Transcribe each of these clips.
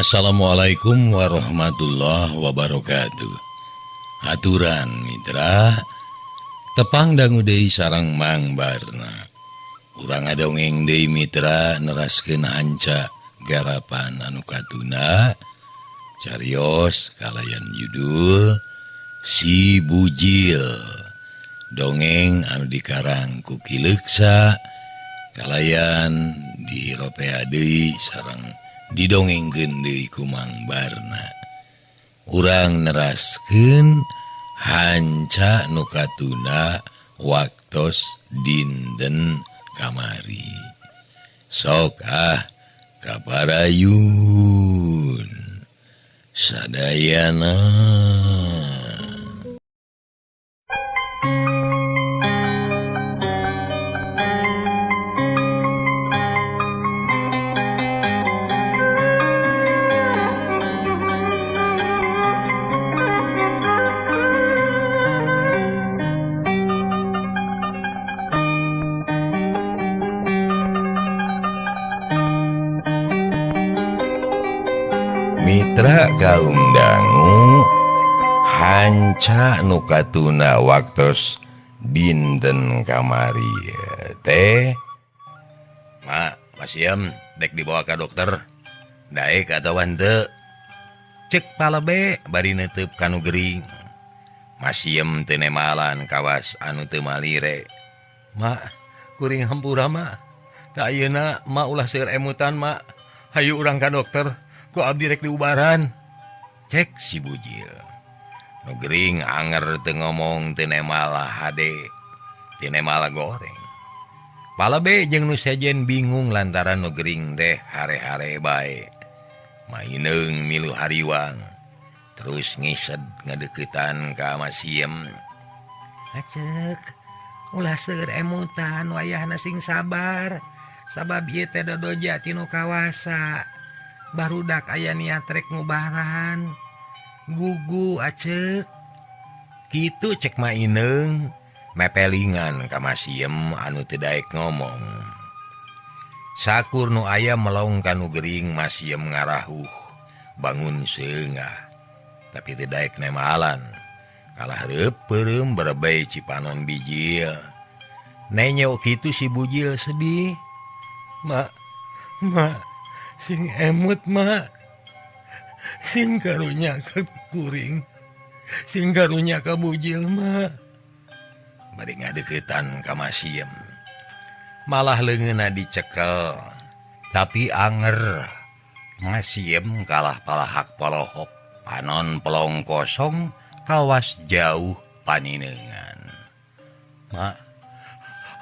Assalamualaikum warahmatullahi wabarakatuh. Haturan mitra tepang dangu deui sareng Mang Barna. Urang ngadongeng deui mitra neraskeun hanca garapan anu katuna carios kalayan judul Si Bujil. Dongeng anu dikarang ku Ki Leuksa kalayan diropea deui sareng didongengkeun deui ku Mang Barna. Urang neraskeun hanca nu katuna waktos dinten kamari. Sok kabarayun sadayana. Mitra kaum dangu hanca nu katuna waktos dinten kamari teh mak masiem dek dibawa ka dokter daek atawa henteu cek palebe bari neuteub kanu gering masiem teu nemalan kawas anu teu malire mak kuring hampura mak teu ayeuna mak ulah seueur emutan mak hayu urang ka dokter ku abdi rek diubaran cek si Bujil nu gering anger teu ngomong teu nemala hade teu nemala goreng palebe jeung nu sejen bingung lantaran nu gering teh hare-hare bae maineung milu hariwang terus ngised ngadeuketan ka masiem acek ulah seueur emutan wayahna sing sabar sabab ieu teh dodoja tinu kawasa barudak aya niat rek ngubaran gugu acek kitu cek maineung mepelingan ka masiem anu teu daek ngomong sakur nu aya melong kanu gering masiem ngarahuh bangun seungah tapi teu daek nemalan kalah reup peureum berebay cipanon bijil nenyo kitu si Bujil sedih mak sing emut mak sing karunya ka kuring sing karunya ka Bujil mak bari ngadeuketan ka masiem malah leungeunna dicekel tapi anger masiem kalah palahak polohok panon pelong kosong kawas jauh paninengan mak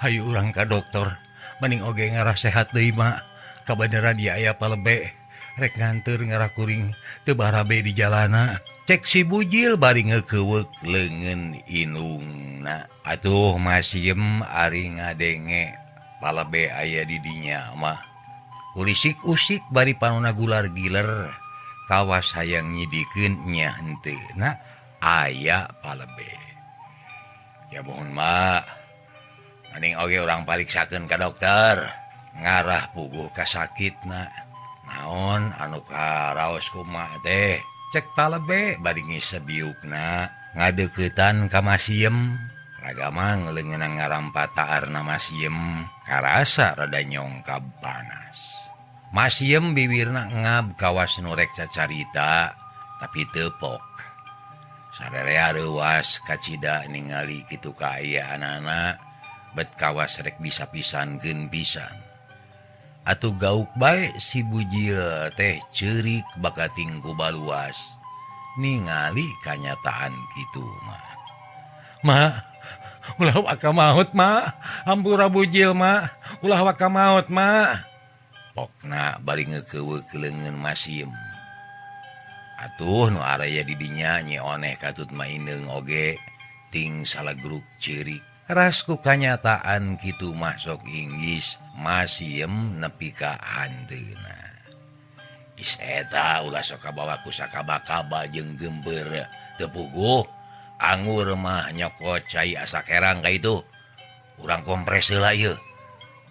hayu urang ka dokter mending oge ngarah sehat deui mak kabeneran dia aya palebe rek nganteur ngarah kuring teu barabe di jalana cek si Bujil bari ngekeuweuk leungeun inungna atuh masiem ari ngadenge palebe aya di dinya mah ulisik-usik bari panonna gular-giler kawas hayang nyidikeun nya henteu na aya palebe ya mohon mak mending oge urang pariksakeun ka dokter ngarah puguh kasakitna naon anu karaos kumaha teh cek palebe bari ngisebiukna ngadeuketan ka masiem ragama ngeleungeunna ngarampa taarna masiem karasa rada nyongkab panas masiem bibirna ngab kawas nu rek cacarita tapi teu pok sadarea reuwas kacida ningali kitu kaayaanana bet kawas rek bisa pisankeun pisan atuh gauk bae si Bujil teh ceurik bakating ku baluas ningali kanyataan kitu mah ulah waka maot mah hampura Bujil mah ulah waka maot mah pokna bari ngekeuweuk leungeun masiem atuh nu araya di dinya nyeoneh katut maineung oge ting salagruk ceurik rasku kanyataan kitu mah sok inggis masiem nepi ka hanteuna is eta ulah sok kabawa ku sakaba-kaba jeung geumbeur teu puguh anggur mah nyokot cai asa kerang ka itu urang kompres heula ieu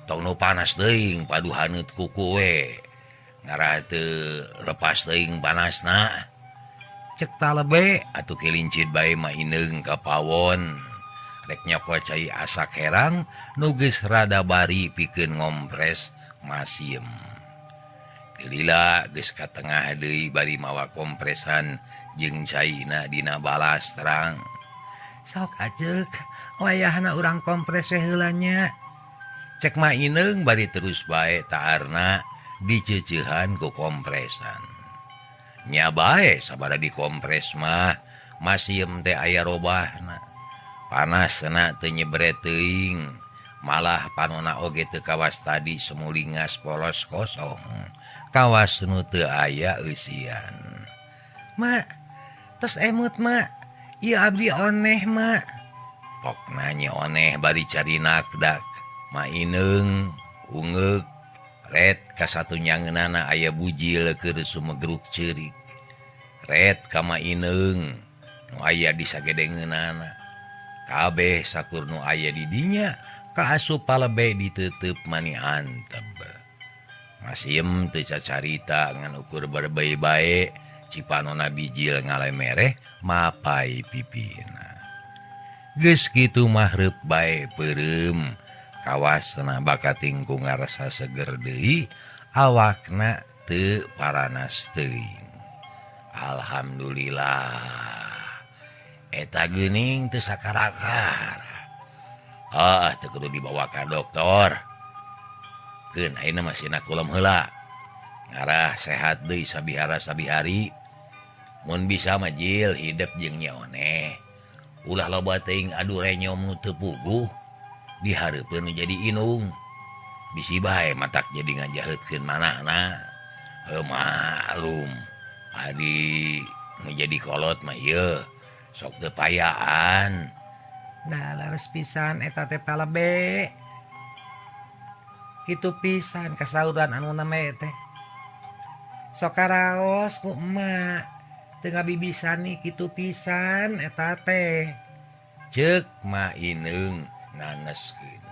tong nu panas teuing paduhaneut kuku we ngarah lepas teuing panasna. Cek talebe atuh kilincit bae mah ineung ka pawon. Rek nyoko cai asak herang nu geus rada bari pikeun ngompres masiem. Kelila geus ka tengah deui bari mawa kompresan jeung caina dina balas terang. Sok ajek wayahna urang kompres we heula nya. Cek mah ineung bari terus bae taarna diceuceuhan ku kompresan. Nya bae sabada dikompres mah masiem teh aya robahna. Panasna teu nyebret teuing, malah panonna oge teu kawas tadi semulingas polos kosong. Kawas nu teu aya eusian. Mak, tos emut mak. Ieu abdi oneh mak. Pokna nya oneh bari cari nakdak. Ma ineung, ungeuk, red ka satunyangeunana aya bujil keur sumegruk ceurik. Red ka ma ineung, nu aya di sagedengeunana. Kabeh sakur nu aya di dinya kaasup palebe diteuteup mani antep. Masiem teu cacarita ngan ukur berbae-bae cipanonna bijil ngalemereh mapai pipina. Geus kitu mahreup bae peureum kawasna bakat tingku ngarasa seger deui awakna teu paranas teuing. Alhamdulillah. Eta geuning teu sakarakar. Teu kudu dibawa ka dokter. Keun ayeuna masih nakulem heula. Ngarah sehat deui sabihara-sabihari. Mun bisa mah Jil hidep jeung nya oneh. Ulah loba teuing adu renyom nu teu puguh. Dihareupeun nu jadi inung. Bisi bae matak jadi ngajaheutkeun manahna. Heuh malum. Adi nu jadi kolot mah ieu. Sok teu payaan. Da laras pisan eta teh palebe. Kitu pisan kasauran anu name teh. Sok karaos ku emak. Teu ngabibisan ni kitu pisan eta teh. Ceuk ma ineung naneskeun.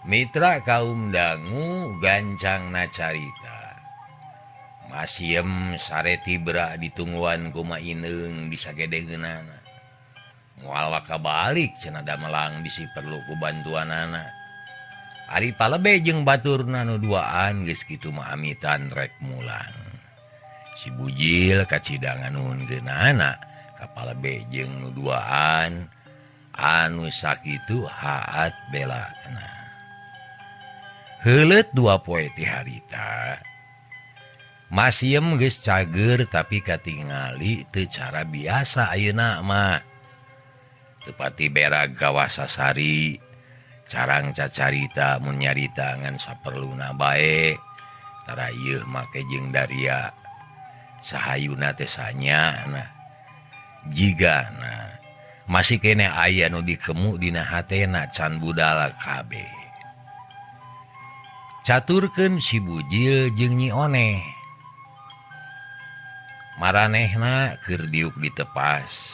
Mitra kaum dangu gancangna carita. Masiem sare tibra ditungguan ku ma ineung di sagedengeunana. Moal waka balik cenah da melang bisi perlu ku bantuanana. Ari palebe jeung baturna nu duaan geus kitu mah amitan rek mulang. Si bujil kacidangan nuhunkeunana ka palebe jeung nu duaan anu sakitu haat belana. Heuleut 2 poe ti harita. Masiem geus cager tapi katingali teu cara biasa ayeuna mah. Teu pati berag kawasasari, carang cacarita mun nyarita ngan saperluna bae. Tara ieu make jeung daria. Sahayuna teh sanyana. Jigana masih kene aya nu dikemu dina hatena can budal kabeh. Caturkeun si bujil jeung nyi oneh. Maranehna keur diuk ditepas.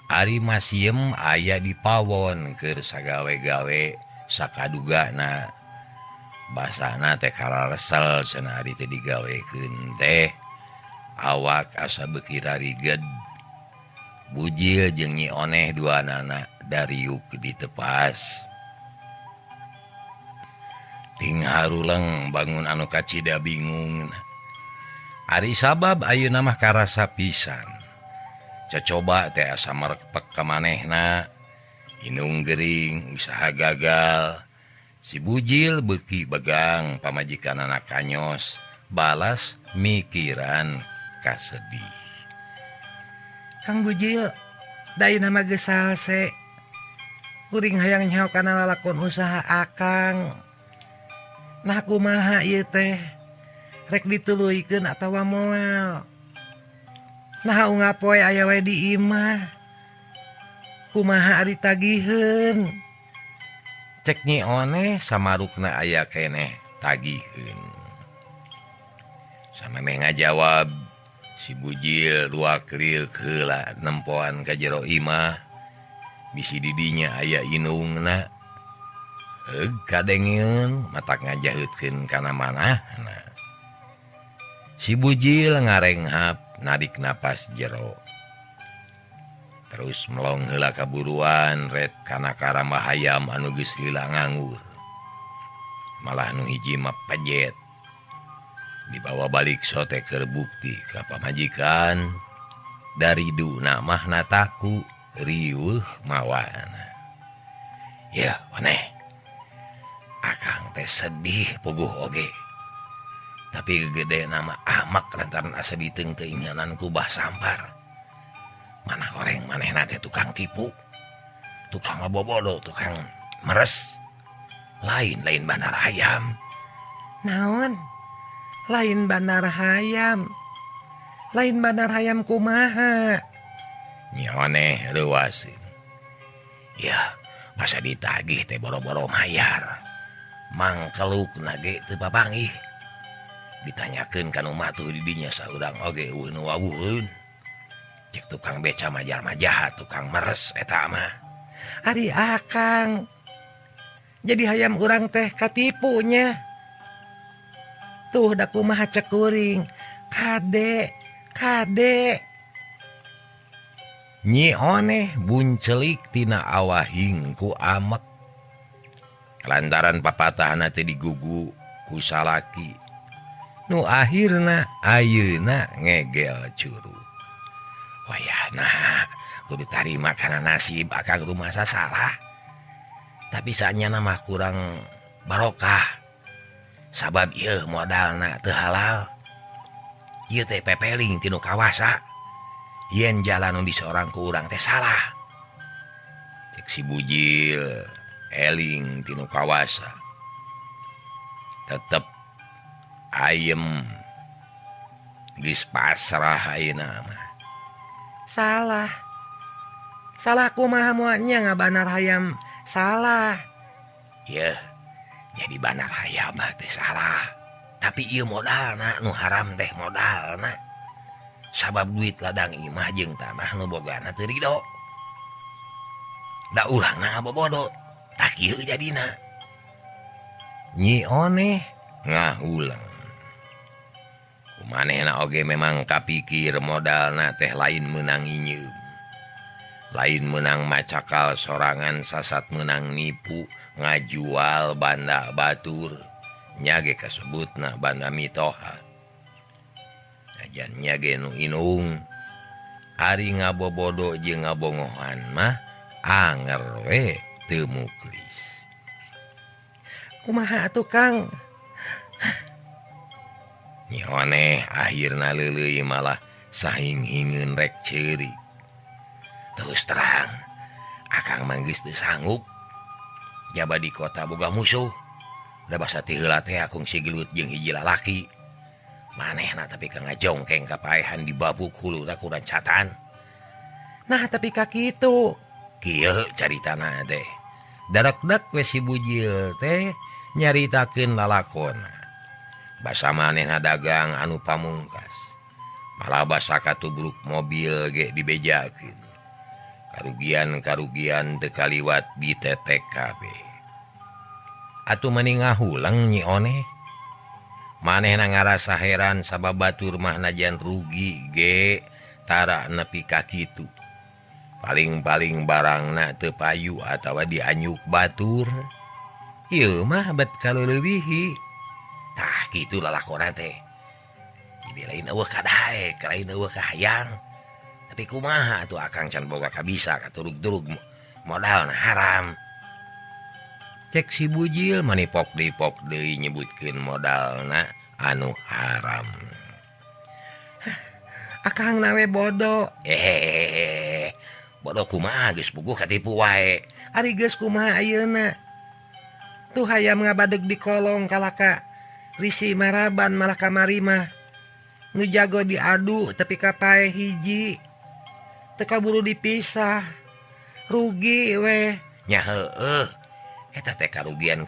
Ari masiem aya di pawon keur sagawe-gawe sakadugana. Basana teh kararesel cenah ari teh digawekeun teh. Awak asa beuki rariged. Bujil jeung nyi oneh duanana dariuk ditepas. Ting haruleng bangun anu kacida bingung. Ari sabab ayeuna mah karasa pisan. Cocoba teh asa merepek ka manehna. Inung gering usaha gagal. Si bujil beuki begang pamajikan anak kanyos. Balas mikiran kasedih. Kang Bujil, dayeuna mah geus salse. Kuring hayang nyaho kana lalakon usaha akang. Nah kumaha ieu teh? Rek dituluykeun atawa moal. Nah ungapoe aya wae di imah. Kumaha ari tagiheun? Cek nyi oneh samarukna aya keneh tagiheun. Samemeh ngajawab si bujil 2 kriuk heula nempoan ka jero imah. Bisi didinya aya inungna. kadengeun matak ngajahutkeun kana manahna. Si bujil ngarenghap narik napas jero. Terus melong heula kaburuan red kana karambah hayam anu geus lila nganggur. Malah nu hiji mah pajet. Dibawa balik sotek terbukti ka pamajikan. Dari duna mah nataku riweuh mawana. Ya, maneh. Akang teh sedih puguh oge. Tapi gede nama amak lantaran asa diteng keinginan kubah sampar. Mana goreng maneh nate tukang tipu. Tukang abobodo, tukang meres. Lain bandar hayam. Naon? Lain bandar hayam. Lain bandar hayam kumaha? Nyoneh leuwaseun. Ya, masa ditagih teh boro-boro mayar. Mangkelukna ge teu papanggih. Ditanyakeun ka nu matuh di dinya saurang oge eueun wawuheun. Cek tukang beca majar-majaha, tukang meres eta mah. Ari akang. Jadi hayam urang teh katipunya. Tuh da kumaha cek kuring. Kade. Nyi oneh buncelik tina awahing ku amek. Lantaran papatahna teh digugu ku salaki. Nu akhirna ayeuna ngegel curu. Wayahna kudu tarima kana nasib akang rumasa salah. Tapi saanyana mah kurang barokah. Sabab ieu modalna teu halal. Ieu teh pepeling tinu kawasa. Yen jalan nu disorang ku urang teh salah. Cek si bujil eling tinu kawasa. Tetep ayem geus pasrah ayeuna mah. Salah kumaha moalnya ngabanar hayam salah. Yeuh, jadi banar hayam mah teh salah. Tapi ieu modalna nu haram teh modalna. Sabab duit ladang imah jeung tanah nu bogana teu ridho. Da urangna ngabobodo, tak kieu jadina. Nyi oneh ngahulang. Kumanehna oge memang kapikir modalna teh lain meunang inyeum. Lain menang macakal sorangan sasat menang nipu ngajual banda batur nyage kasebutna banda mitoha. Najan nyage nu inung ari ngabobodo jeung ngabongohan mah anger we teu muklis. Kumaha atuh Kang? Nyoneh akhirna leuleuy malah sahing-hingeun rek ceuri. Terus terang, akang manggis teu sanggup. Jaba di kota boga musuh. Da basa ti heula teh akung sigelut jeung hiji lalaki. Manehna tapi ka ngajongkeng kapaehan di babuk huluna ku rancatan. Nah tapi ka kitu. Kieu caritana teh. Dadak-dak we si bujil teh nyaritakeun lalakonna. Basa manehna dagang anu pamungkas. Malah basa katubruk mobil ge dibejakeun. Karugian teu kaliwat di TTKB. Atuh meni ngahulang nyi oneh. Manehna ngarasa heran sabab batur mah najan rugi ge tara nepi ka kitu. Paling-paling barangna teu payu atawa dianyuk batur. Ieu mah bet kaleulewihi. Tah kitu lalakonna teh. Jadi lain eueuh ka daek, lain eueuh ka hayang. Tapi kumaha tuh akang can boga kabisa katurug-turug modalna haram. Cek si bujil manipok deui nyebutkeun modalna anu haram. Akang nawe bodoh. Bodoh kumaha geus puguh katipu wae. Ari geus kumaha ayeuna? Tuh hayam ngabadeg di kolong kalaka risi maraban malah kamari mah. Nu jago diadu tapi kapae hiji. Teka buru dipisah. Rugi we. Nya heueuh. Eta teh karugian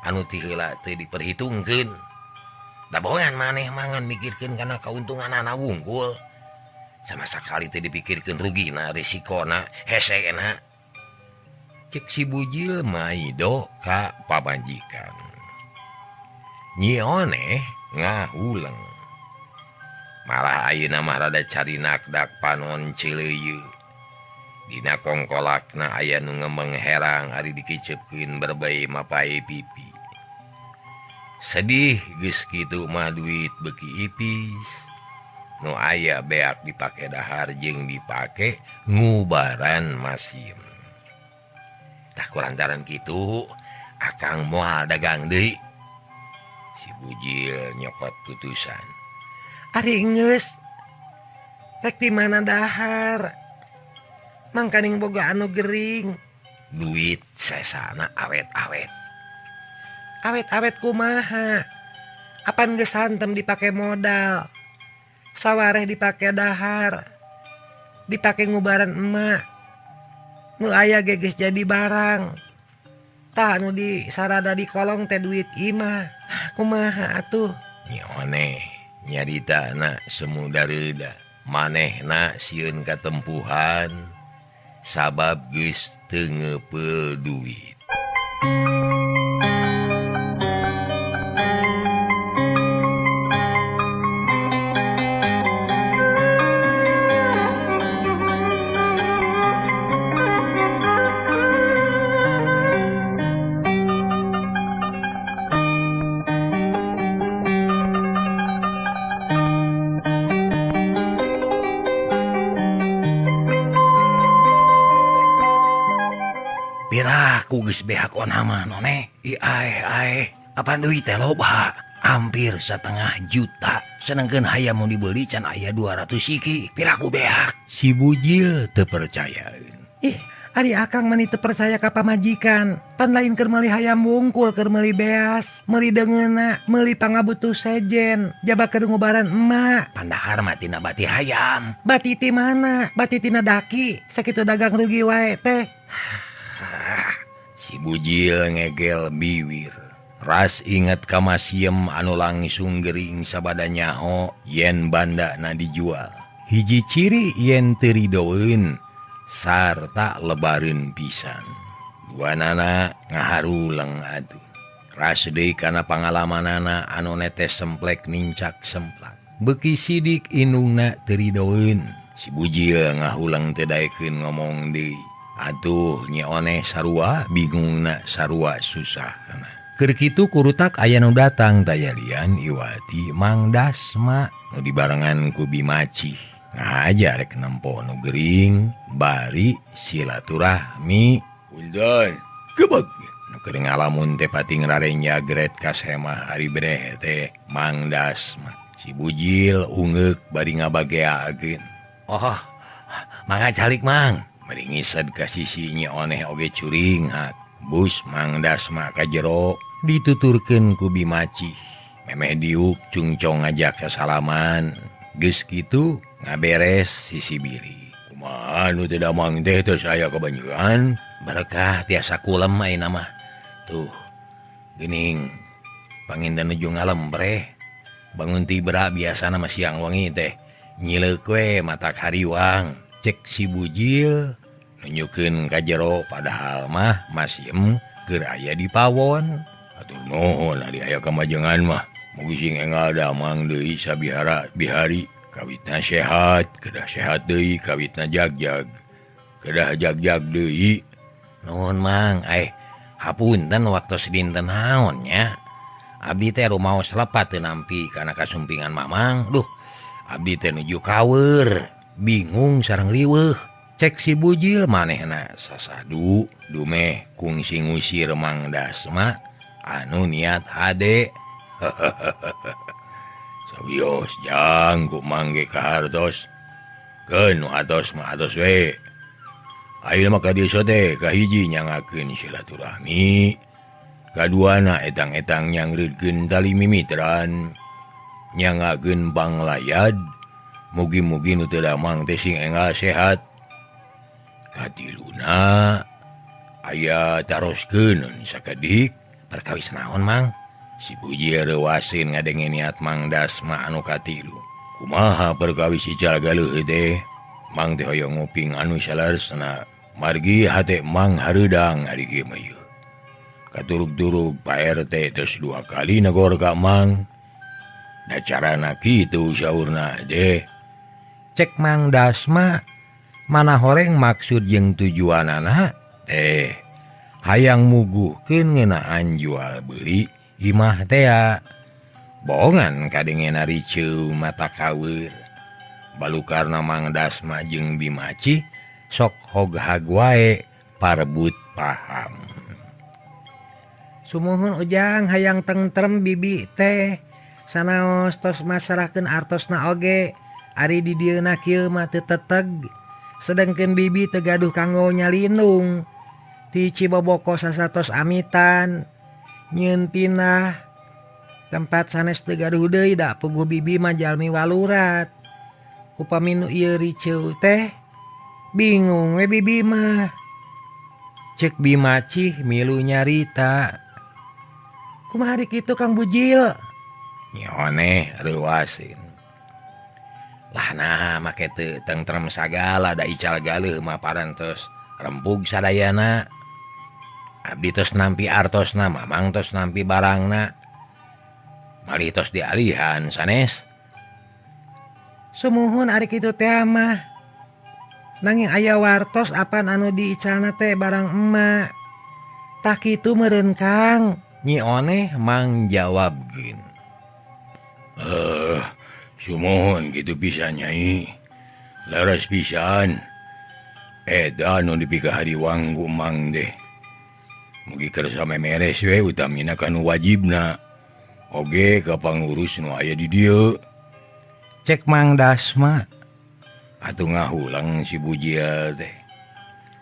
anu ti heula teu diperhitungkeun. Da bohongan maneh mangan mikirkeun kana kauntunganna wungkul. Sama sakali teu dipikirkeun rugina, risikona, hesena. cek si bujil maido ka pamajikan. Nyi Oneh ngahuleng. Malah ayeuna mah rada carinakdak panon Cileuyeut. Dina kongkolakna aya nu ngembeng herang ari dikicepkeun berbae mapae pipi. Sedih geus kitu mah duit beuki ipis. Nu aya beak dipake dahar jeung dipake ngubaran masiem. Tak kurantaran kitu, akang moal dagang deui. Si bujil nyokot putusan. Ari geus. Rek di mana dahar? Mangkaning boga anu gering. Duit sesana awet-awet. Awet-awet kumaha? Apan geus santem dipake modal. Sawareh dipake dahar. Dipake ngubaran emak. Nu aya ge geus jadi barang. Tah nu di sarada di kolong teh duit imah. Kumaha atuh? Nyi Oneh nyaritana semu dareuda. Manehna sieun katempuhan sabab geus teu ngeupeul duit. Piraku geus behak onama noneh. Ae. Apaan duit teh loba? Hampir 1,5 juta. Senengkeun hayam mau dibeli can aya 200 siki. Piraku behak. Si bujil teu percayaeun. Ari akang mani teu percaya ka pamajikan. Pan lain keur meuli hayam wungkul, keur meuli beas, meuli deungeuna, meuli pangabutuh sejen, jaba keur ngubaran emak. Pandahar mah tina bati hayam. Bati ti mana? Bati tina daki. Sakitu dagang rugi wae teh. Si bujil ngegel biwir. Ras inget ka masiem anu langsung gering sabada nyaho yen bandana dijual. Hiji ciri yen teu ridoeun sarta lebareun pisan. Duanana ngaharuleng atuh. Ras deui kana pangalamanana anu netes semplek nincak semplak. Beuki sidik indungna teu ridoeun. Si bujil ngahuleng teu daekeun ngomong deui. Atuh Nyi Oneh sarua bingungna sarua susahna. Keur kitu kurutak aya nu datang tayalian Iwati Mang Dasma nu dibarengan ku Bimaci. Ngahaja rek nempo nu gering bari silaturahmi. Uldan kebag nu keur ngalamun teh pati ngrarenja gret kasemah ari breh teh Mang Dasma. Si bujil ungeuk bari ngabageakeun. Oh, mangga calik Mang. Bari ngised ka sisi Nyi Oneh oge curing hak. Bus Mang Dasma ka jero dituturkeun ku Bimaci. Memeh diuk cungcong ngajak sasalaman. Geus kitu ngaberes sisi biri. Kumaha nu teu damang teh teu saya kebanyakan. Berkah tiasa kulem ayeuna mah. Tuh. Geuning panginten nuju ngalempreh. Bangun tibra biasana mah siang wengi teh nyileuk we matak hariwang. Cek si bujil nunjukeun ka jero padahal mah masiem keur aya di pawon. Atuh nuhun ari aya kamajengan mah mugi sing enggal damang deui sabihara bihari. Kawitna sehat, kedah sehat deui, kawitna jagjag, kedah jagjag deui. Nuhun Mang, hapunten waktos dinten naon nya. Abdi teh rumaos lepat teu nampi kana kasumpingan Mamang. Duh, abdi teh nuju kawer. Bingung sareng riweuh. Cek si bujil manehna sasadu dumeh kungsi ngusir Mang Dasma anu niat hade. Sawios jang ku mangge kahartos. Keun nu atos mah atos we. Ayeuna mah ka dieu teh kahiji nyangakeun silaturahmi. Kaduana etang-etang nyangreudkeun tali mimitran. Nyangakeun panglayad. Mugi-mugi nu teu damang teh sing enggal sehat. Katiluna aya taroskeun sakedik perkawis naon Mang. Si bujil reuaseun ngadenge niat Mang Dasma anu katilu. Kumaha perkawis ical galeuh teh? Mang teh hoyong nguping anu salaresna margi hate mang hareudang ari ieu mah ieu. Katurug-turug Pak RT terus 2 kali negor ka mang. Da carana kitu saurna deh. Cek Mang Dasma, mana horeng maksud jeung tujuanana Teh, hayang muguhkeun ngeunaan jual beli imah teh. bohongan kadengena riceu mata kaweur. Balukarna Mang Dasma jeung Bimaci sok hoghag wae parebut paham. Sumuhun ujang hayang tentrem bibi teh. Sanaos tos masarahkeun artosna oge. Ari di dieuna kieu mah teu teteg. Sedengkeun bibi teu gaduh kanggo nyalindung. Ti Ciboboko sasatos amitan. Nyieun pindah tempat sanes teu gaduh deui da puguh bibi mah jalmi walurat. Upami nu ieu riceu teh bingung we bibi mah. Cek Bimaci milu nyarita. Kumaha dik kitu Kang Bujil? Nyone reuasin. Lah nah make teu tentrem sagala da ical galeuh mah parantos rempug sadayana. Abdi tos nampi artosna, mamang tos nampi barangna. Malih tos dialihan sanes. Sumuhun ari kitu teh mah. Nanging aya wartos apan anu diicalna teh barang emak. Tah kitu meureun Kang. Nyi Oneh mang jawabkeun. Sumuhun kitu pisan Nyai. Leres pisan. Eta anu dipikah hariwang ku mang deh. Mugi keur samemeres we utamina kanu wajibna. Oge ka pangurus nu aya di dieu. Cek Mang Dasma. Atuh ngahulang si Bujil teh.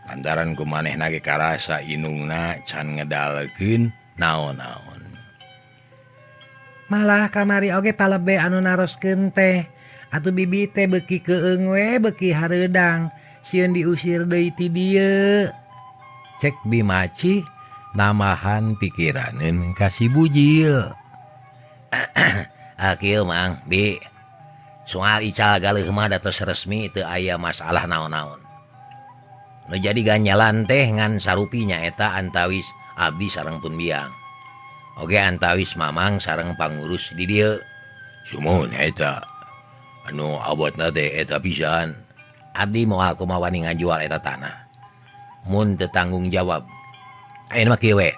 Lantaran kumanehna ge karasa inungna can ngedalkeun naon-naon. Malah kamari oge palebe anu naroskeun teh. Atuh bibi teh beuki keung we beuki hareudang. Sieun diusir deui ti dieu. Cek Bimaci namahan pikiraneun ka si Bujil. Kieu Mang, Bi. Soal ical galeuh mah datos resmi teu aya masalah naon-naon. Nu jadi ganjalan teh ngan sarupi nyaeta antawis abdi sareng pun biang. Oge antawis mamang sareng pangurus di dieu. Sumuhun eta. Anu abotna teh eta pisan. Abdi moal kumaha wani ngajual eta tanah. Mun teu tanggung jawab. Ayeuna mah kieu we.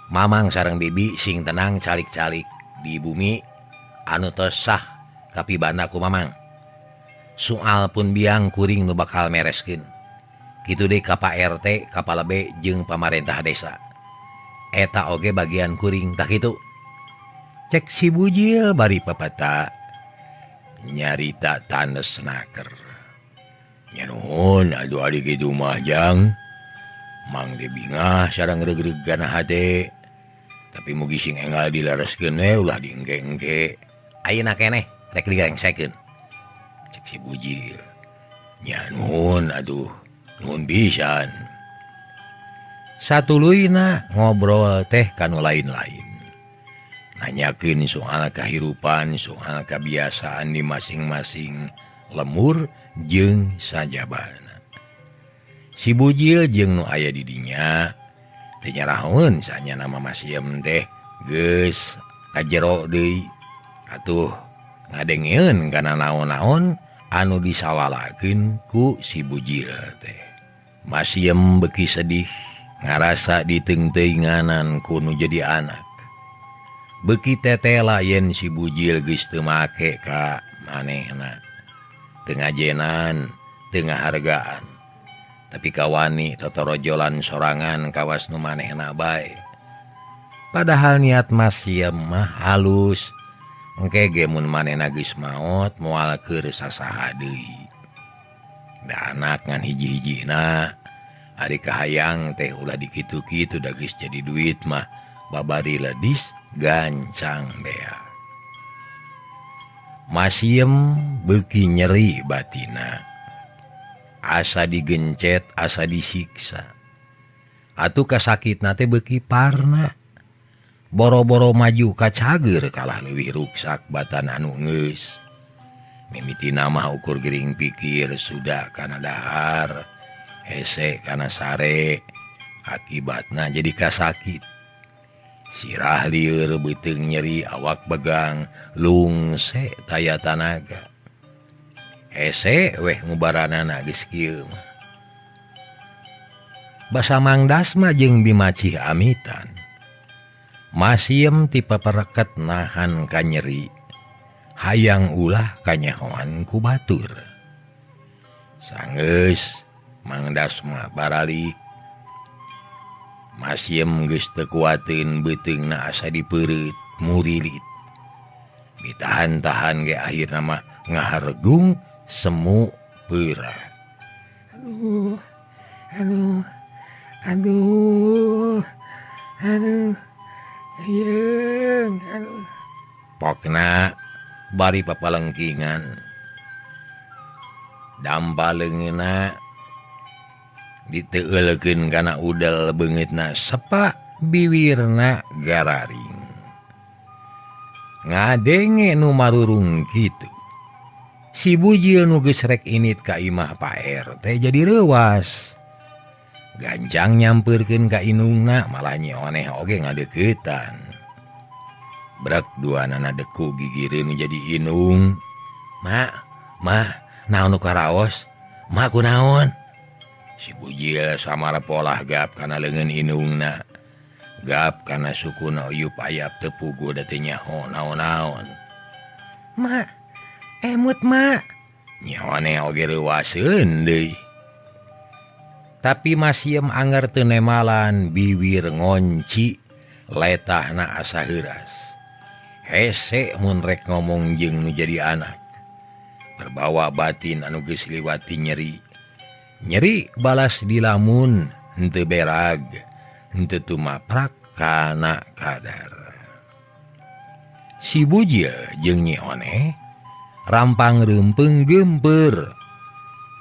Mamang sareng bibi sing tenang calik-calik di bumi anu tos sah kapibana ku mamang. Soal pun biang kuring nu bakal mereskeun. Kitu deui ka Pak RT, Kapala B jeung pamarentah desa. Eta oge bagian kuring tah kitu. Cek si Bujil bari papata. Nyarita tanes naker. Nya nuhun adu ari kitu mah jang. Mang de bingah sareng regreg-regana hate. Tapi mugi sing enggal dilareskeun we ulah diengke-engke. Ayeuna keneh rek digengsekeun. Cek si Bujil. Nya nuhun atuh, nuhun pisan. Satuluyna ngobrol teh kanu lain-lain. Nanyakeun soal kahirupan, soal kebiasaan di masing-masing lemur jeung sajabana. Si Bujil jeung nu aya di dinya teu nyarahoeun sanya nama Masiem teh geus ka jero deui. Atuh ngadengeun kana naon-naon anu disawalakeun ku si Bujil teh. Masiem beuki sedih ngarasa diteung-teunganan ku nu jadi anak. Beuki tetela yen si Bujil geus teu make ka manehna. Teu ngajenan, teu ngahargaan. Tapi kawani totorojolan sorangan kawas nu manehna bae. Padahal niat Masiem mah halus. Engke ge mun manehna geus maot moal keur sasaha deui. Da anak ngan hiji-hijina ari kahayang teh ulah dikitu-kitu da geus jadi duit mah babari ledis gancang bea. Masiem beuki nyeri batina. Asa digencet, asa disiksa. Atuh kasakitna teh beuki parna. Boro-boro maju ka cager kalah leuwih ruksak batan anu geus. Mimitina mah ukur gering pikir sudah kana dahar hesek karena sare akibatnya jadi kasakit sirah lieur beuteung nyeri awak begang lungse taya tanaga hese weh ngubaranana geus kieu mah basa mangdasma jeung bimacih amitan masiem tipe pereket nahan ka nyeri hayang ulah kanyahoan ku batur sanggeus mangdasma baralik masiem geus teu kuateun beuteungna asa dipeureut murilit ditahan-tahan ge akhirna mah ngahargung semu peurah aduh yeung pokna bari papalengkingan dampaleungeuna diteulekeun kana udel beungeutna sepa biwirna gararing ngadenge nu marurung kitu si bujil nu geus rek init ka imah Pak RT jadi reuwas gancang nyampeurkeun ka inungna malah nyoneh oge ngadeuketan brek duanana deku gigireun jadi inung mak naon nu karaos mak kunaon si bujil samara polah gap kana leungeun inungna gap kana sukuna uyup ayap teu puguh da teu nyaho naon-naon mak emut mak nyoneh oge reuwaseun deui tapi masiem anger teu nemalan biwir ngonci letahna asa heuras hese mun rek ngomong jeung nu jadi anak berbawa batin anu geus liwati nyeri balas dilamun henteu berag henteu tumaprak kana kadar si bujil jeung Nyi Oneh rampang reumpeng gempeur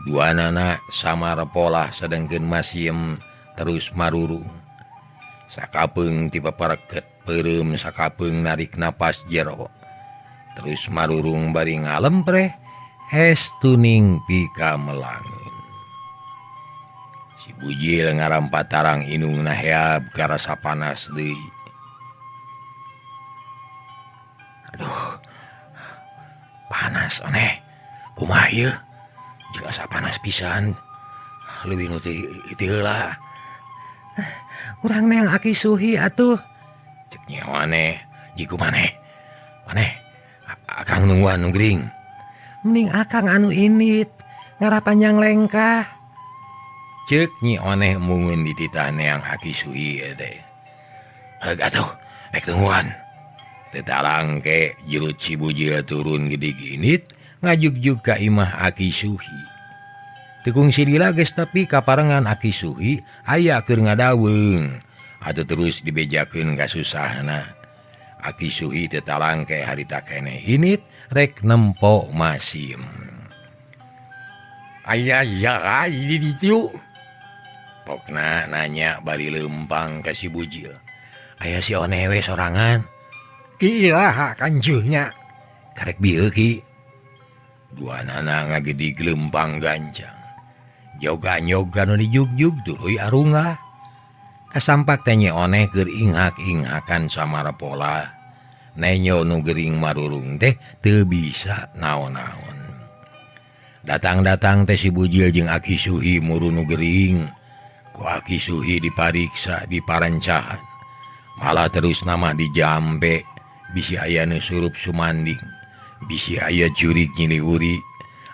duanana samar polah sedengkeun masiem terus marurung sakapeung ti papareket peureum sakapeung narik napas jero terus marurung bari ngalempreh hes tuning pika melangun si bujil ngarampat tarang inungna heab karasa panas deui aduh panas Oneh kumaha ieu jeung asa panas pisan leuwih nu teh itu heula urang neang aki suhi atuh cek Nyi Oneh jiku maneh akang nungguan nu gering mending akang anu init ngarapanjang lengkah cek Nyi Oneh mungun di titah neang aki suhi teh atuh rek tungguan teu talangke jerut si bujil turun gede ginit ngajuk-juk ka imah aki suhi tekung silila geus tepi kaparengan aki suhi aya keur ngadaweung atuh terus dibejakeun ka susahna aki suhi teu talangke harita keneh init rek nempo masiem aya di ditu pokna nanya bari leumpang ka si bujil aya si Oneh we sorangan kiraha kanjuhnya karek bieu ki duanana ngagedi gelempang gancang yoga-yoga nu dijuk-juk tuluy arungah kasampak teh Nyi Oneh keur ingak-ingakan samara pola nenyo nu gering marurung teh teu bisa naon-naon datang-datang teh si bujil jeung aki suhi muru nu gering ku aki suhi dipariksa diparancahan malah terus nama dijampe bisi aya nu surup sumanding bisi aya jurig nyiliuri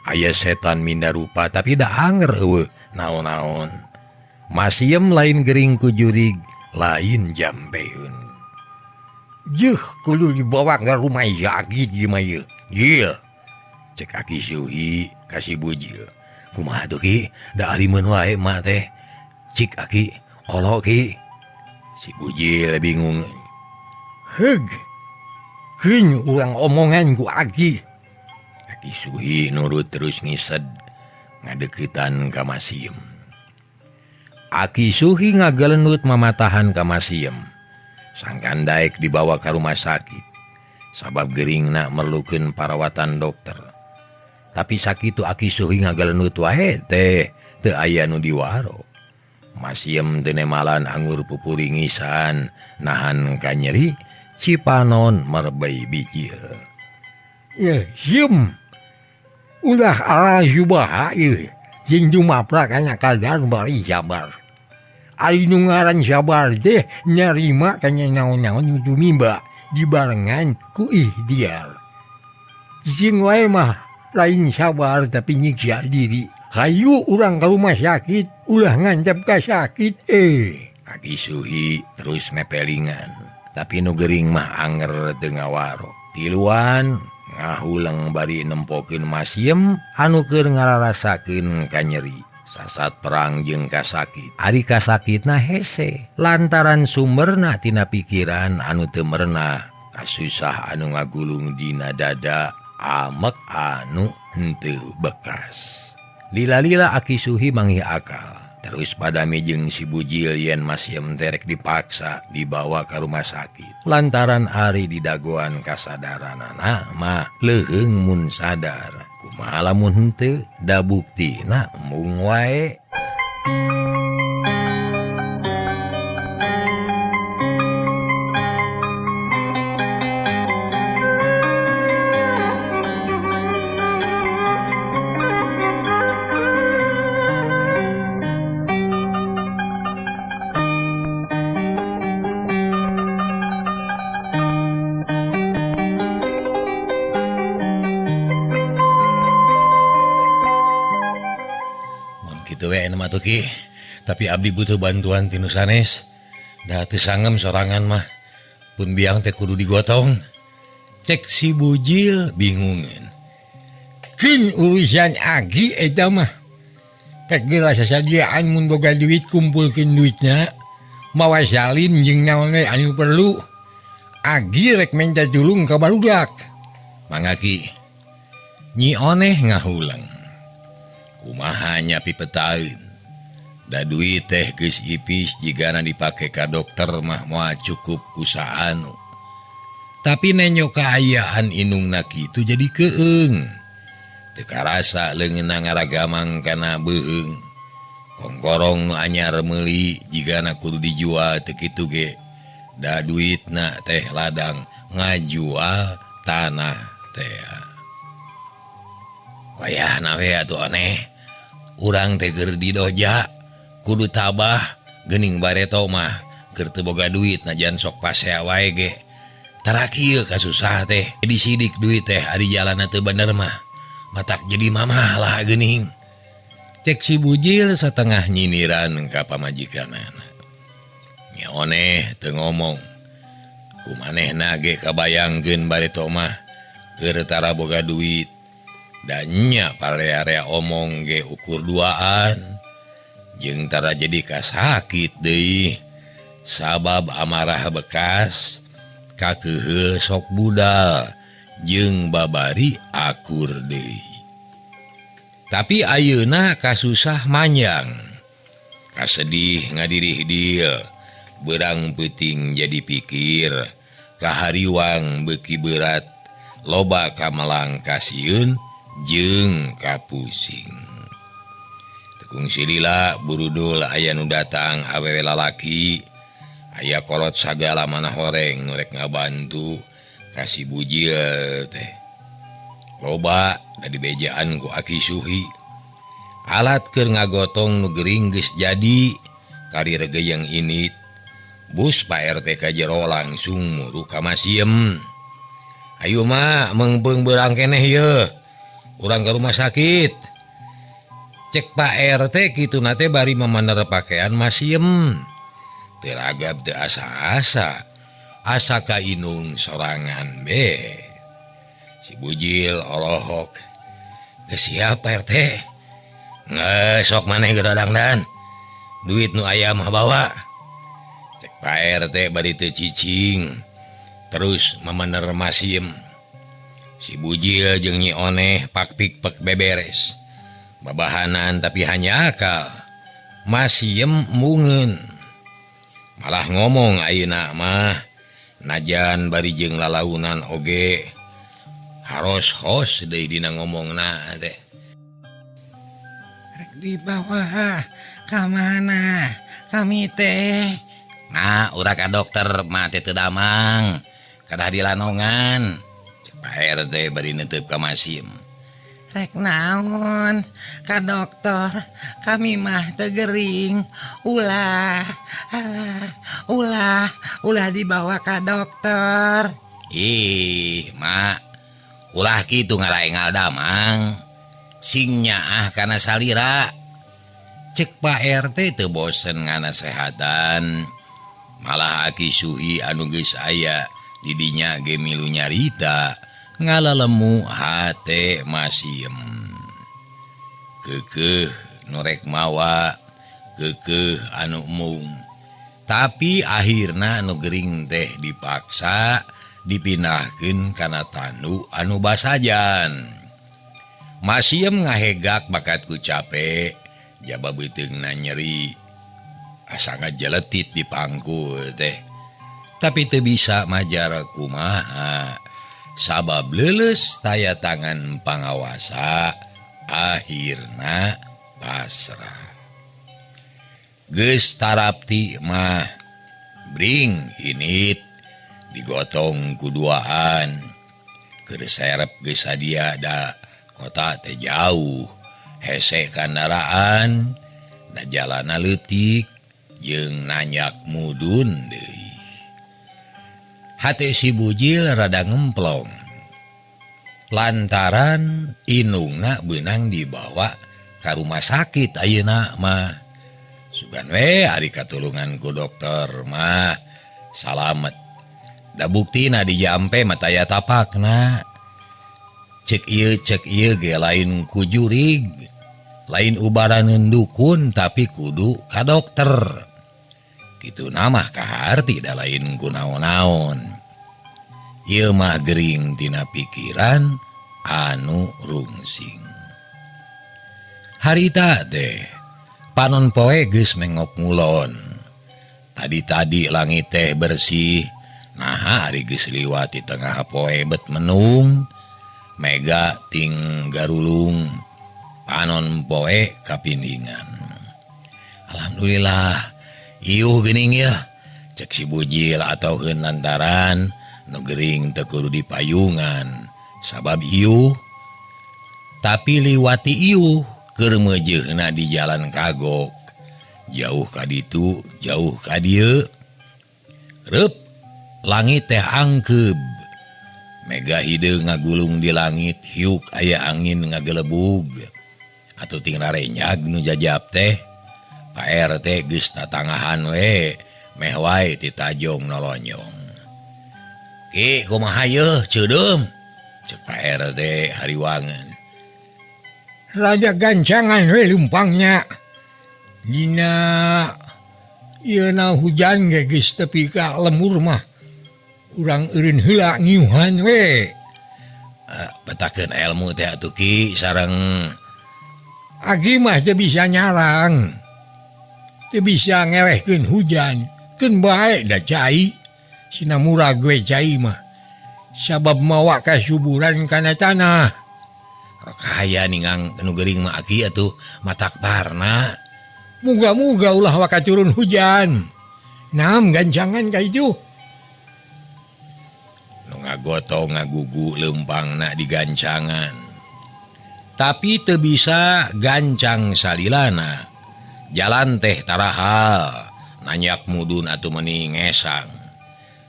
aya setan minda rupa tapi da anger eueuh naon-naon masiem lain gering ku jurig lain jambeun jeuh kudu dibawa ka rumah Yagi di mah ieu ieu cek aki suhi ka si bujil kumaha tuh ki da alimeun wae mah teh cik aki olo ki si bujil bingung heug Heuh ulang omongan ku Aki. Aki suhi nurut terus ngised ngadeuketan ka masiem. Aki suhi ngagalenut mamatahan ka masiem. Sangkan daek dibawa ke rumah sakit. Sabab geringna merlukeun parawatan dokter. Tapi sakitu Aki suhi ngagalenut wae teh teu aya nu diwaro. Masiem denemalan anggur pupuringisan nahan ka nyeri cipanon merbei bijil. Ya, siem. Ulah ala jubaha ieu. Jeung jumapra kana kadar bari sabar. Ari nu ngaran sabar teh nyarima kana naon-naon nu mimba dibarengan ku ikhtiar. Cicing wae mah lain sabar tapi nyiksa diri. Hayu urang ka rumah sakit, ulah ngancap ka sakit Aki Suhi terus mepelingan, tapi nu gering mah anger teu ngawaro. Tiluan ngahulang bari nempokeun Masiem anu keur ngararasakeun ka nyeri. Sasat perang jeung kasakit. Ari kasakitna hese lantaran sumberna tina pikiran anu teu merenah, kasusah anu ngagulung dina dada, amek anu henteu bekas. Lila-lila Aki Suhi manggih akal. Terus padami jeung si bujil yen Masiem terek dipaksa dibawa ke rumah sakit. Lantaran ari di dagoan kasadaranana mah leuheung mun sadar. Kumaha lamun henteu da buktina mung wae. Kitu we mah tuh Ki, tapi abdi butuh bantuan tinu sanes. Da teu sangem sorangan mah. Pun biang teh kudu digotong. Cek si bujil bingungan. Kin urusan Agi eta mah. Pek geura sasadiaan mun boga duit kumpulkeun duitna. Mawa salin jeung naon we anu perlu. Agi rek minta tulung ka barudak. Mangga Ki. Nyi Oneh ngahulang. Kumaha nyapi petaeun. Da duit teh geus ipis jigana dipake ka dokter mah moal cukup ku saanu. Tapi nenyo kaayaan inungna kitu jadi keung. Teu karasa leungeunna ngaragamang kana beuheung. Kongkorong nu anyar meuli jigana kudu dijual teu kitu ge. Da duitna teh ladang ngajual tanah teh. Wayahna we atuh Oneh. Urang teh keur di doja, kudu tabah, geuning bareto mah keur teu boga duit najan sok pasea wae ge. Tara kieu kasusah teh, disidik duit teh ari jalanna teu bener mah. Matak jadi mamah lah geuning. Cek si bujil satengah nyiniran ka pamajikanana. Nya Oneh teu ngomong. Kumanehna ge kabayangkeun bareto mah keur tara boga duit. Dan nya parea-area omong ge ukur duaan. Jeung tara jadi kasakit deui. Sabab amarah bekas kakeheul sok budal jeung babari akur deui. Tapi ayeuna kasusah manjang. Kasedih ngadirih dieu. Beurang peuting jadi pikir. Kahariwang beuki berat. Loba kamalang kasieun jeung kapusing. Tekung silila burudul aya nu datang awewe lalaki. Aya kolot sagala mana horeng nurek ngabantu kasih bujil teh. Loba da dibejaan ku Aki Suhi. Alat keur ngagotong nu gering geus jadi. Kari regeyang init. Bus Pak RT ka jero langsung muru ka Masiem. Ayo mah mengpeung beurang keneh yeuh. Urang ke rumah sakit. Cek Pak RT kitu nate bari mamaner pakaian Masiem. Teragap teu asa-asa. Asa ka inung sorangan be. Si bujil olohok. Teu siap Pak RT. Nggak sok maneh geradang dan. Duit nu aya mah bawa. Cek Pak RT bari teu cicing. Terus mamaner Masiem. Si bujil jeung Nyi Oneh pakpik-pek beberes. Babahanan tapi hanya akal. Masiem mungeun. Malah ngomong ayeuna mah najan bari jeung lalaunan oge haros hos deui dina ngomongna teh. Di bawah kamana kami teh. Nah udah ka dokter mati teu damang kadah di lanongan cek Pak RT bari neuteub ka Masim. Rek naon ka dokter kami mah teu gering ulah dibawa ka dokter. Ih mak ulah kitu ngaraengal damang sing nyaah kana salira. Cek Pak RT teu bosen nganasehatan malah aki Sui anu geus aya di dinya ge milu nyarita ngalalemu hate Masim. Keukeuh norek mawa keukeuh anu mung tapi akhirna anu gering teh dipaksa dipindahkeun kana tandu anu basajan. Masim ngahegak bakat ku capek jaba beuteungna nyeri asa ngajeletit di pangku teh tapi teu bisa majar kumaha sabab leuleus taya tangan pangawasa akhirna pasrah. Geus tarapti mah bring init digotong kuduaan keur serep geus sadia da kota teh jauh hese kendaraan da jalana leutik jeung nanyak mudun deui. Hate si bujil rada ngemplong lantaran indungna beunang dibawa ka rumah sakit ayeuna mah. Sugan we ari katulungan ku dokter mah salamet. Da buktina di jampe mah taya tapakna. Cek ieu ge lain ku jurig, lain ubaraneun dukun tapi kudu ka dokter. Kitu namah kaharti da lain ku naon-naon. Ieu mah gering tina pikiran anu rungsing. Harita teh panon poe geus mengok ngulon. Tadi langit teh bersih. Nah ari geus liwat di tengah poe bet menung. Mega ting garulung. Panon poe kapindingan. Alhamdulillah iuh geuning ya. Cek si bujil atokeun lantaran nu gering teu kudu dipayungan. Sabab iuh tapi liwati iuh keur meujeunna di jalan kagok. Jauh ka ditu, jauh ka dieu. Reup langit teh angkeub. Mega hideung ngagulung di langit hiuk aya angin ngagelebug. Atuh ting rarenyag nu jajab teh. Pak RT geus tatangahan we, meh wae ti tajong nolonyong. Ki kumaha yeuh ceudem? Cek Pak RT hariwangan. Raja gancangan we lumpangnya. Dina ieuna hujan ge geus tepi ka lemur mah. Urang eureun heula ngiuhan we. Betakeun ilmu teh atuh Ki sareng Agi mah teu bisa nyarang. Teu bisa ngelehkeun hujan. Keun bae da cai. Sina murag we cai mah. Sabab mawa kasuburan kana tanah. Kaya ningang anu gering mah Aki atuh matakbarna. Muga-muga ulah waka turun hujan. Naam gancangan ka itu. Nu ngagotong ngagugu leumpangna di gancangan. Tapi teu bisa gancang salilana. Jalan teh tarahal. Nanyak mudun atuh meuni ngesang.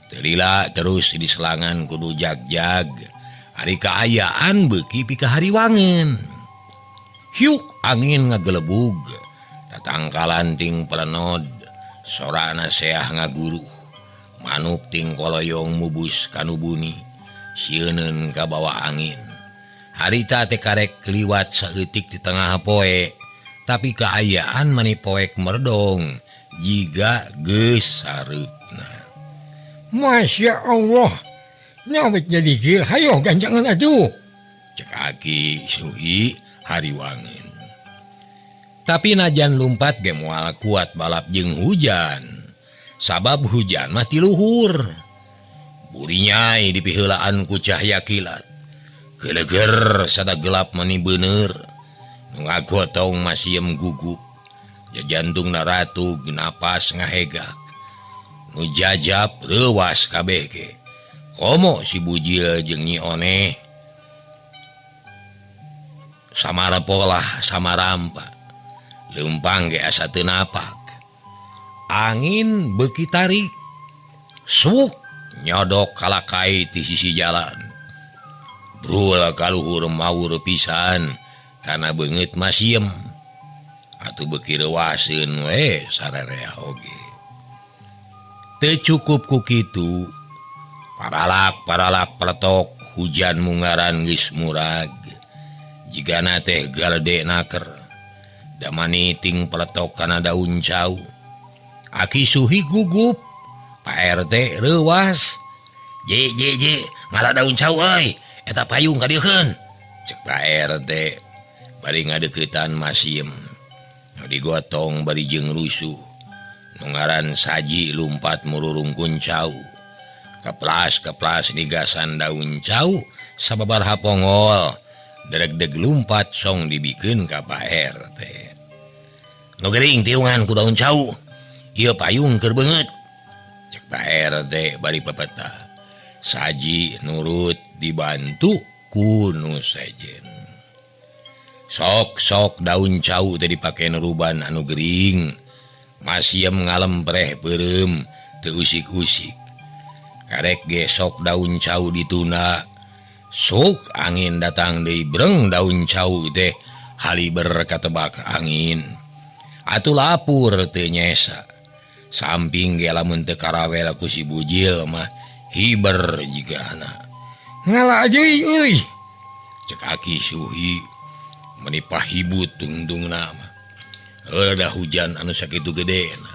Teu lila terus di selangan kudu jag-jag. Ari kaayaan beuki pika hariwangen. Hiuk angin ngagelebug. Tatangkalan ting pelenod. Sorana seah ngaguruh. Manuk ting koloyong mubus kanu buni. Sieuneun ka bawa angin. Harita teh karek liwat saeutik di tengah poe. Tapi kaayaan mani poek merdong. Jiga geus sareupna. Masya Allah. Nyawet jadi kieu hayo gancangan atuh. Cek Aki Suhi hariwangen. Tapi najan lumpat ge moal kuat balap jeung hujan. Sabab hujan mah ti luhur. Buri nyai di piheulaan ku cahya kilat. Geleger sada gelap mani beuneur. ngagotong masiem gugup ya jantung na ratu napas ngahegak nu jajab rewas kabeh ge komo si bujil jeung Nyi Oneh samara polah samarampa leumpang ge asa teu napak angin beuki tarik suk nyodok kalakai ti sisi jalan brul kaluhur mawur pisan kana beungeut masiem atuh beuki reuwaseun we sararea oge teu cukup ku kitu paralak peletok hujan mungaran geus murag jigana teh galde naker da maniting peletok kana daun cau aki suhi gugup Pak RT reuwas je ngalah daun cau euy eta payung ka dieukeun cek Pak RT bari ngadeuketan masiem nu digotong bari jeung rusuh nu ngaran saji lumpat mururungkun cau keplas nigasan daun cau sababaraha pongol dereg-deg lumpat song dibikeun ka Pak RT nu gering tiungan ku daun cau ieu payung keur beungeut cek Pak RT bari pepeta saji nurut dibantu ku nu sejen sok daun cau teh dipake nuruban anu gering masiem ngalempreh beureum teu usik-usik karek gesok daun cau dituna sok angin datang deui breng daun cau teh haliber katebak angin atuh lapur teu nyesa samping ge lamun teu karawel ku si bujil mah hiber jigana ngalah deui euy cek aki suhi meuni pahibut tungtungna mah da hujan anu sakitu gedena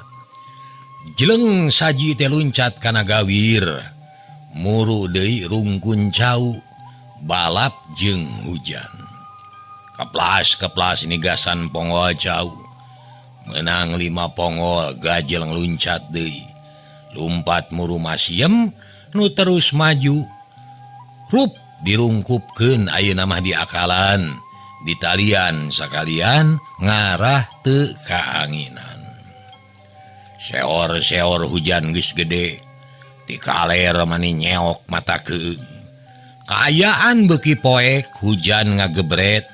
jeleng saji teh luncat kana gawir muru deui rungkun cau balap jeung hujan keplas nigasan pongol cau menang 5 pongol gajel luncat deui lumpat muru masiem nu terus maju rup dirungkupkeun ayeuna mah di akalan di talian sakalian ngarah teu kaanginan seor hujan geus gede di kaler mani nyeok mata keung kaayaan beuki poek hujan ngagebret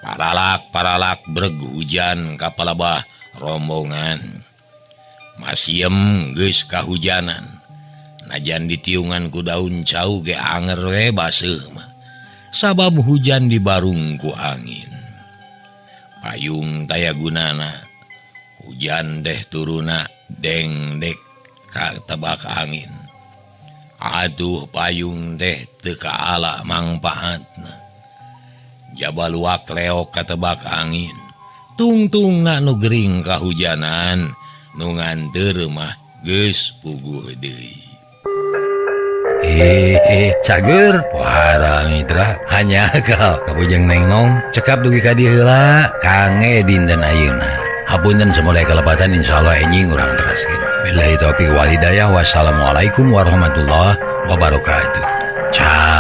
paralak breg hujan ka palebah rombongan masiem geus kahujanan najan ditiungan ku daun cau ge anger we baseuh mah sabab hujan dibarung ku angin payung taya gunana hujan deh turuna dengdek ka tebak angin aduh payung teh teu kaala mangpaatna jabaluak leok ka tebak angin tungtungna nu gering kahujanan nu nganteur mah geus puguh deui cager para mitra hanya kal kabujang nengnong cekap dugi ka dieu heula kange dinten ayeuna hapunten samulai kalepatan insyaallah enjing urang teraskeun billahi taufiq wal hidayah wassalamualaikum warahmatullahi wabarakatuh. Ciao.